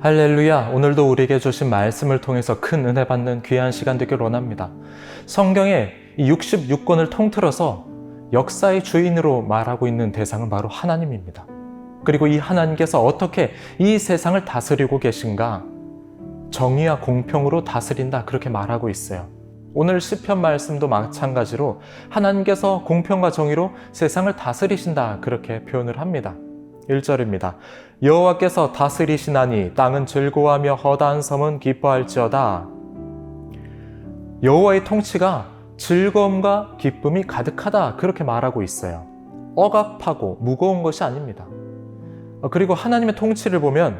할렐루야. 오늘도 우리에게 주신 말씀을 통해서 큰 은혜 받는 귀한 시간 되길 원합니다. 성경에 이 66권을 통틀어서 역사의 주인으로 말하고 있는 대상은 바로 하나님입니다. 그리고 이 하나님께서 어떻게 이 세상을 다스리고 계신가? 정의와 공평으로 다스린다, 그렇게 말하고 있어요. 오늘 시편 말씀도 마찬가지로 하나님께서 공평과 정의로 세상을 다스리신다, 그렇게 표현을 합니다. 1절입니다. 여호와께서 다스리시나니 땅은 즐거워하며 허다한 섬은 기뻐할지어다. 여호와의 통치가 즐거움과 기쁨이 가득하다, 그렇게 말하고 있어요. 억압하고 무거운 것이 아닙니다. 그리고 하나님의 통치를 보면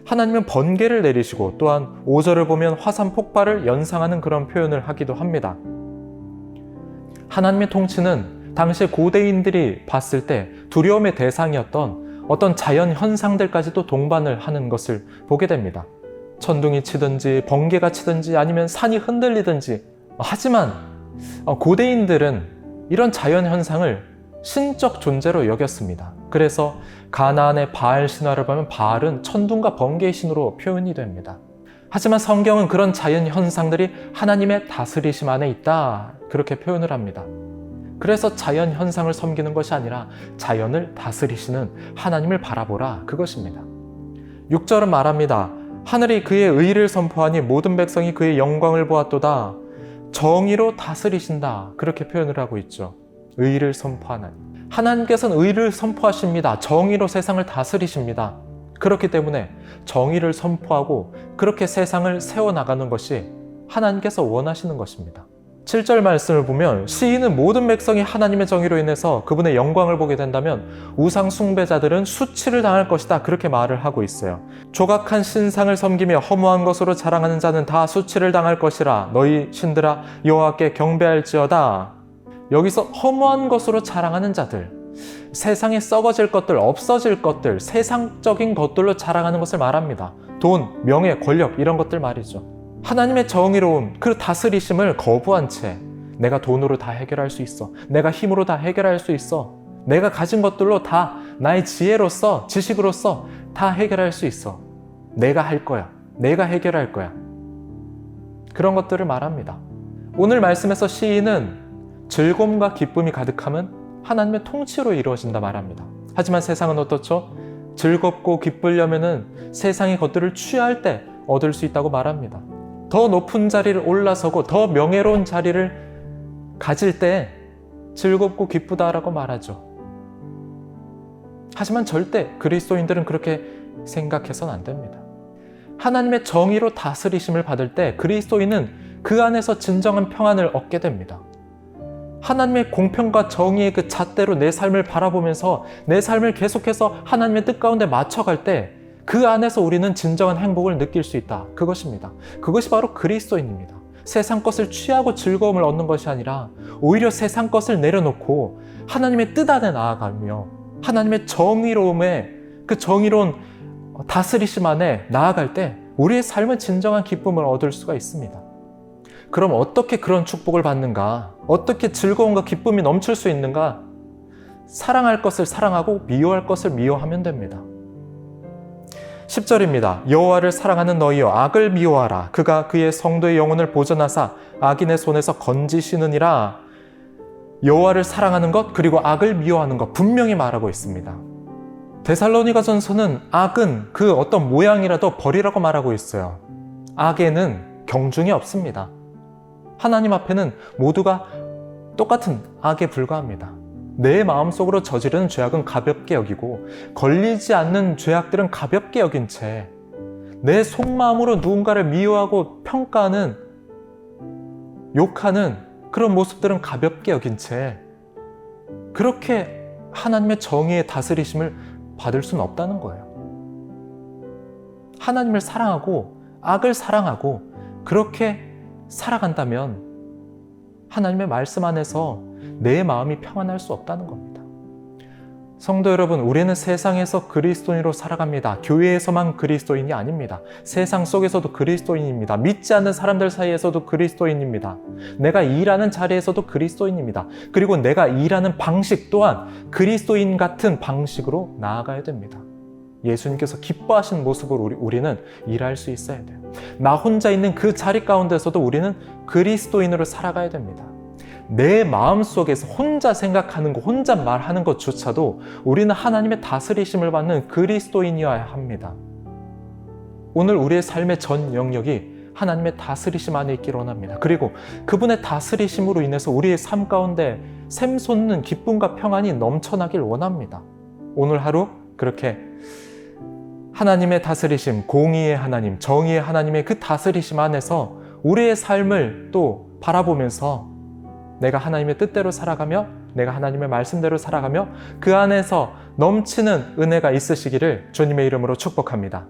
하나님은 번개를 내리시고, 또한 5절을 보면 화산 폭발을 연상하는 그런 표현을 하기도 합니다. 하나님의 통치는 당시 고대인들이 봤을 때 두려움의 대상이었던 어떤 자연 현상들까지도 동반을 하는 것을 보게 됩니다. 천둥이 치든지 번개가 치든지 아니면 산이 흔들리든지. 하지만 고대인들은 이런 자연 현상을 신적 존재로 여겼습니다. 그래서 가나안의 바알 신화를 보면 바알은 천둥과 번개의 신으로 표현이 됩니다. 하지만 성경은 그런 자연 현상들이 하나님의 다스리심 안에 있다, 그렇게 표현을 합니다. 그래서 자연 현상을 섬기는 것이 아니라 자연을 다스리시는 하나님을 바라보라, 그것입니다. 6절은 말합니다. 하늘이 그의 의를 선포하니 모든 백성이 그의 영광을 보았도다. 정의로 다스리신다, 그렇게 표현을 하고 있죠. 의를 선포하나니. 하나님께서는 의를 선포하십니다. 정의로 세상을 다스리십니다. 그렇기 때문에 정의를 선포하고 그렇게 세상을 세워나가는 것이 하나님께서 원하시는 것입니다. 7절 말씀을 보면 시인은 모든 백성이 하나님의 정의로 인해서 그분의 영광을 보게 된다면 우상 숭배자들은 수치를 당할 것이다, 그렇게 말을 하고 있어요. 조각한 신상을 섬기며 허무한 것으로 자랑하는 자는 다 수치를 당할 것이라. 너희 신들아 여호와께 경배할지어다. 여기서 허무한 것으로 자랑하는 자들, 세상에 썩어질 것들, 없어질 것들, 세상적인 것들로 자랑하는 것을 말합니다. 돈, 명예, 권력, 이런 것들 말이죠. 하나님의 정의로움, 그 다스리심을 거부한 채 내가 돈으로 다 해결할 수 있어, 내가 힘으로 다 해결할 수 있어, 내가 가진 것들로 다 나의 지혜로서, 지식으로서 다 해결할 수 있어, 내가 할 거야, 내가 해결할 거야, 그런 것들을 말합니다. 오늘 말씀에서 시인은 즐거움과 기쁨이 가득함은 하나님의 통치로 이루어진다 말합니다. 하지만 세상은 어떻죠? 즐겁고 기쁘려면은 세상의 것들을 취할 때 얻을 수 있다고 말합니다. 더 높은 자리를 올라서고 더 명예로운 자리를 가질 때 즐겁고 기쁘다라고 말하죠. 하지만 절대 그리스도인들은 그렇게 생각해서는 안 됩니다. 하나님의 정의로 다스리심을 받을 때 그리스도인은 그 안에서 진정한 평안을 얻게 됩니다. 하나님의 공평과 정의의 그 잣대로 내 삶을 바라보면서 내 삶을 계속해서 하나님의 뜻 가운데 맞춰갈 때 그 안에서 우리는 진정한 행복을 느낄 수 있다, 그것입니다. 그것이 바로 그리스도인입니다. 세상 것을 취하고 즐거움을 얻는 것이 아니라 오히려 세상 것을 내려놓고 하나님의 뜻 안에 나아가며 하나님의 정의로움에, 그 정의로운 다스리심 안에 나아갈 때 우리의 삶은 진정한 기쁨을 얻을 수가 있습니다. 그럼 어떻게 그런 축복을 받는가? 어떻게 즐거움과 기쁨이 넘칠 수 있는가? 사랑할 것을 사랑하고 미워할 것을 미워하면 됩니다. 10절입니다. 여호와를 사랑하는 너희여 악을 미워하라. 그가 그의 성도의 영혼을 보존하사 악인의 손에서 건지시느니라. 여호와를 사랑하는 것, 그리고 악을 미워하는 것 분명히 말하고 있습니다. 데살로니가전서는 악은 그 어떤 모양이라도 버리라고 말하고 있어요. 악에는 경중이 없습니다. 하나님 앞에는 모두가 똑같은 악에 불과합니다. 내 마음속으로 저지르는 죄악은 가볍게 여기고 걸리지 않는 죄악들은 가볍게 여긴 채 내 속마음으로 누군가를 미워하고 평가하는, 욕하는 그런 모습들은 가볍게 여긴 채 그렇게 하나님의 정의의 다스리심을 받을 수는 없다는 거예요. 하나님을 사랑하고 악을 사랑하고 그렇게 살아간다면 하나님의 말씀 안에서 내 마음이 평안할 수 없다는 겁니다. 성도 여러분, 우리는 세상에서 그리스도인으로 살아갑니다. 교회에서만 그리스도인이 아닙니다. 세상 속에서도 그리스도인입니다. 믿지 않는 사람들 사이에서도 그리스도인입니다. 내가 일하는 자리에서도 그리스도인입니다. 그리고 내가 일하는 방식 또한 그리스도인 같은 방식으로 나아가야 됩니다. 예수님께서 기뻐하시는 모습으로 우리는 일할 수 있어야 돼요. 나 혼자 있는 그 자리 가운데서도 우리는 그리스도인으로 살아가야 됩니다. 내 마음속에서 혼자 생각하는 것, 혼자 말하는 것조차도 우리는 하나님의 다스리심을 받는 그리스도인이어야 합니다. 오늘 우리의 삶의 전 영역이 하나님의 다스리심 안에 있기를 원합니다. 그리고 그분의 다스리심으로 인해서 우리의 삶 가운데 샘솟는 기쁨과 평안이 넘쳐나길 원합니다. 오늘 하루 그렇게 하나님의 다스리심, 공의의 하나님, 정의의 하나님의 그 다스리심 안에서 우리의 삶을 또 바라보면서 내가 하나님의 뜻대로 살아가며 내가 하나님의 말씀대로 살아가며 그 안에서 넘치는 은혜가 있으시기를 주님의 이름으로 축복합니다.